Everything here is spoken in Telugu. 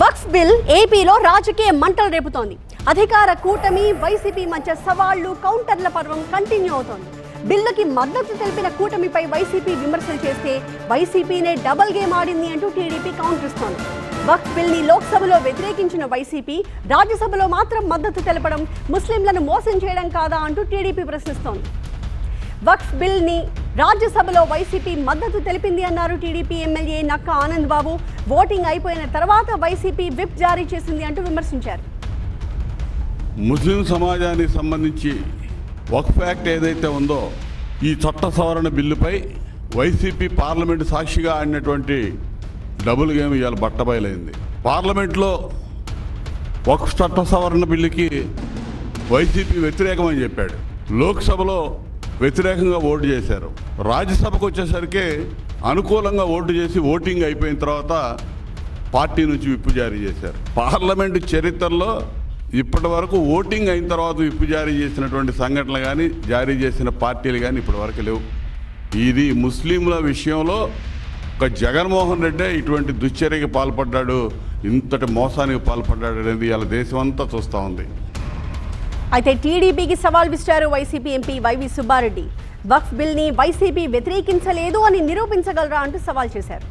వక్ఫ్ బిల్ ఏపీలో రాజకీయ మంటలు రేపుతోంది. అధికార కూటమి వైసీపీ మధ్య సవాళ్లు కౌంటర్ల పర్వం కంటిన్యూ అవుతోంది. బిల్లుకి మద్దతు తెలిపిన కూటమిపై వైసీపీ విమర్శలు చేస్తే వైసీపీనే డబుల్ గేమ్ ఆడింది అంటూ టీడీపీ కౌంటర్ ఇస్తోంది. వక్ఫ్ బిల్ ని లోక్సభలో వ్యతిరేకించిన వైసీపీ రాజ్యసభలో మాత్రం మద్దతు తెలపడం ముస్లింలను మోసం చేయడం కాదా అంటూ టీడీపీ ప్రశ్నిస్తోంది. వక్ఫ్ బిల్ ని రాజ్యసభలో వైసీపీ మద్దతు తెలిపింది అన్నారు టీడీపీ ఎమ్మెల్యే నక్క ఆనంద్ బాబు. ఓటింగ్ అయిపోయిన తర్వాత వైసీపీ విప్ జారీ చేసింది అంటూ విమర్శించారు. ముస్లిం సమాజానికి సంబంధించి వక్ఫ్ యాక్ట్ ఏదైతే ఉందో ఈ చట్ట సవరణ బిల్లుపై వైసీపీ పార్లమెంటు సాక్షిగా ఆడినటువంటి డబుల్ గేమ్ ఇవాళ బట్టబయలైంది. పార్లమెంట్లో వక్ఫ్ చట్ట సవరణ బిల్లుకి వైసీపీ వ్యతిరేకమని చెప్పాడు. లోక్సభలో వ్యతిరేకంగా ఓటు చేశారు. రాజ్యసభకు వచ్చేసరికి అనుకూలంగా ఓటు చేసి ఓటింగ్ అయిపోయిన తర్వాత పార్టీ నుంచి విప్పు జారీ చేశారు. పార్లమెంటు చరిత్రలో ఇప్పటి వరకు ఓటింగ్ అయిన తర్వాత విప్పు జారీ చేసినటువంటి సంఘటనలు కానీ జారీ చేసిన పార్టీలు కానీ ఇప్పటి వరకు లేవు. ఇది ముస్లింల విషయంలో ఒక జగన్మోహన్ రెడ్డి ఇటువంటి దుశ్చర్యకి పాల్పడ్డాడు, ఇంతటి మోసానికి పాల్పడ్డాడు అనేది ఇలా దేశం అంతా చూస్తూ ఉంది. అయితే టీడీపీకి సవాల్ విసిరారు వైసీపీ ఎంపీ వైవి సుబ్బారెడ్డి. వక్ఫ్ బిల్ ని వైసీపీ వ్యతిరేకించలేదు అని నిరూపించగలరా అంటూ సవాల్ చేశారు.